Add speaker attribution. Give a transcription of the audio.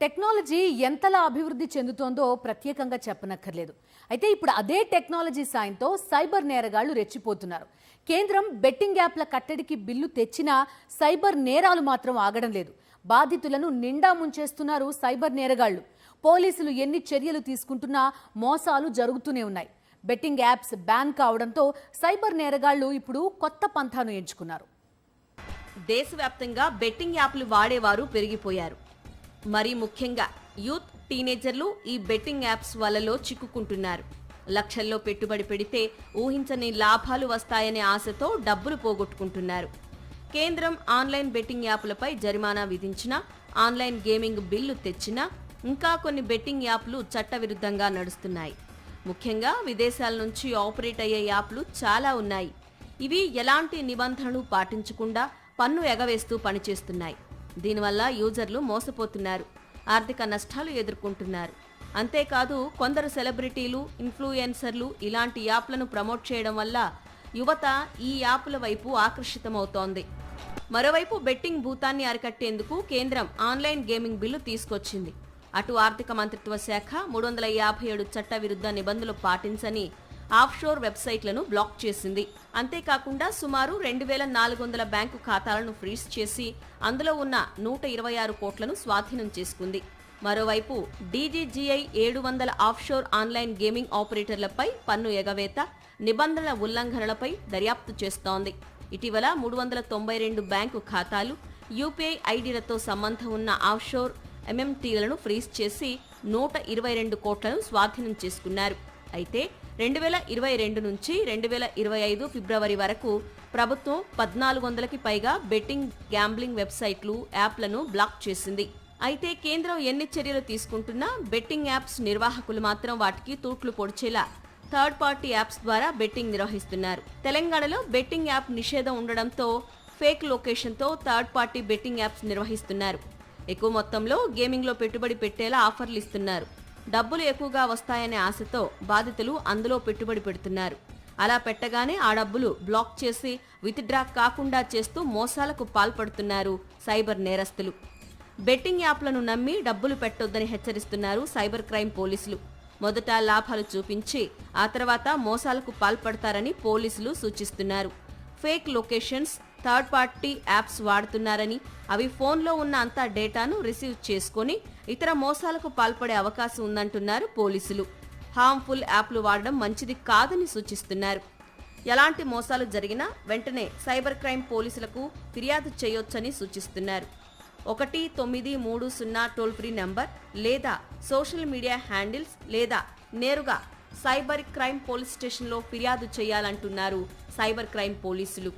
Speaker 1: Technology ఎంతలా అభివృద్ధి చెందుతోందో ప్రత్యేకంగా చెప్పనక్కర్లేదు. అయితే ఇప్పుడు అదే టెక్నాలజీ సాయంతో సైబర్ నేరగాళ్లు రెచ్చిపోతున్నారు. కేంద్రం బెట్టింగ్ యాప్ల కట్టడికి బిల్లు తెచ్చినా సైబర్ నేరాలు మాత్రం ఆగడం లేదు. బాధితులను నిండా ముంచేస్తున్నారు సైబర్ నేరగాళ్లు. పోలీసులు ఎన్ని చర్యలు తీసుకుంటున్నా మోసాలు జరుగుతూనే ఉన్నాయి. బెట్టింగ్ యాప్స్ బ్యాన్ కావడంతో సైబర్ నేరగాళ్లు ఇప్పుడు కొత్త పంథాను ఎంచుకున్నారు.
Speaker 2: దేశవ్యాప్తంగా బెట్టింగ్ యాప్లు వాడేవారు పెరిగిపోయారు. మరీ ముఖ్యంగా యూత్, టీనేజర్లు ఈ బెట్టింగ్ యాప్స్ వలలో చిక్కుకుంటున్నారు. లక్షల్లో పెట్టుబడి పెడితే ఊహించని లాభాలు వస్తాయనే ఆశతో డబ్బులు పోగొట్టుకుంటున్నారు. కేంద్రం ఆన్లైన్ బెట్టింగ్ యాప్లపై జరిమానా విధించినా, ఆన్లైన్ గేమింగ్ బిల్లు తెచ్చినా ఇంకా కొన్ని బెట్టింగ్ యాప్లు చట్టవిరుద్ధంగా నడుస్తున్నాయి. ముఖ్యంగా విదేశాల నుంచి ఆపరేట్ అయ్యే యాప్లు చాలా ఉన్నాయి. ఇవి ఎలాంటి నిబంధనలు పాటించకుండా పన్ను ఎగవేస్తూ పనిచేస్తున్నాయి. దీనివల్ల యూజర్లు మోసపోతున్నారు, ఆర్థిక నష్టాలు ఎదుర్కొంటున్నారు. అంతేకాదు కొందరు సెలబ్రిటీలు, ఇన్ఫ్లుయెన్సర్లు ఇలాంటి యాప్లను ప్రమోట్ చేయడం వల్ల యువత ఈ యాప్ల వైపు ఆకర్షితమవుతోంది. మరోవైపు బెట్టింగ్ భూతాన్ని అరికట్టేందుకు కేంద్రం ఆన్లైన్ గేమింగ్ బిల్లు తీసుకొచ్చింది. అటు ఆర్థిక మంత్రిత్వ శాఖ 357 చట్టవిరుద్ధ నిబంధనలు పాటించని ఆఫ్షోర్ వెబ్సైట్లను బ్లాక్ చేసింది. అంతేకాకుండా సుమారు 2400 బ్యాంకు ఖాతాలను ఫ్రీజ్ చేసి అందులో ఉన్న 126 కోట్లను స్వాధీనం చేసుకుంది. మరోవైపు డీజీజీఐ 700 ఆఫ్షోర్ ఆన్లైన్ గేమింగ్ ఆపరేటర్లపై పన్ను ఎగవేత, నిబంధనల ఉల్లంఘనలపై దర్యాప్తు చేస్తోంది. ఇటీవల 392 బ్యాంకు ఖాతాలు, యూపీఐ ఐడీలతో సంబంధం ఉన్న ఆఫ్షోర్ ఎంఎంటీలను ఫ్రీజ్ చేసి 122 కోట్లను స్వాధీనం చేసుకున్నారు. అయితే 2022 నుంచి 2025 ఫిబ్రవరి వరకు ప్రభుత్వం 1400కి పైగా బెట్టింగ్ గ్యాంబ్లింగ్ వెబ్సైట్లు, యాప్లను బ్లాక్ చేసింది. అయితే కేంద్రం ఎన్ని చర్యలు తీసుకుంటున్నా బెట్టింగ్ యాప్స్ నిర్వాహకులు మాత్రం వాటికి తూట్లు పొడిచేలా థర్డ్ పార్టీ యాప్స్ ద్వారా బెట్టింగ్ నిర్వహిస్తున్నారు. తెలంగాణలో బెట్టింగ్ యాప్ నిషేధం ఉండడంతో ఫేక్ లొకేషన్తో థర్డ్ పార్టీ బెట్టింగ్ యాప్స్ నిర్వహిస్తున్నారు. ఎక్కువ మొత్తంలో గేమింగ్లో పెట్టుబడి పెట్టేలా ఆఫర్లు ఇస్తున్నారు. డబ్బులు ఎక్కువగా వస్తాయనే ఆశతో బాధితులు అందులో పెట్టుబడి పెడుతున్నారు. అలా పెట్టగానే ఆ డబ్బులు బ్లాక్ చేసి విత్డ్రా కాకుండా చేస్తూ మోసాలకు పాల్పడుతున్నారు సైబర్ నేరస్తులు. బెట్టింగ్ యాప్లను నమ్మి డబ్బులు పెట్టొద్దని హెచ్చరిస్తున్నారు సైబర్ క్రైమ్ పోలీసులు. మొదట లాభాలు చూపించి ఆ తర్వాత మోసాలకు పాల్పడతారని పోలీసులు సూచిస్తున్నారు. Fake locations, third party apps వాడుతున్నారని, అవి ఫోన్లో ఉన్న అంతా డేటాను రిసీవ్ చేసుకుని ఇతర మోసాలకు పాల్పడే అవకాశం ఉందంటున్నారు పోలీసులు. హార్మ్ఫుల్ యాప్లు వాడడం మంచిది కాదని సూచిస్తున్నారు. ఎలాంటి మోసాలు జరిగినా వెంటనే సైబర్ క్రైమ్ పోలీసులకు ఫిర్యాదు చేయొచ్చని సూచిస్తున్నారు. 1930 టోల్ ఫ్రీ నంబర్ లేదా సోషల్ మీడియా హ్యాండిల్స్ లేదా నేరుగా సైబర్ క్రైమ్ పోలీస్ స్టేషన్లో ఫిర్యాదు చేయాలంటున్నారు సైబర్ క్రైమ్ పోలీసులు.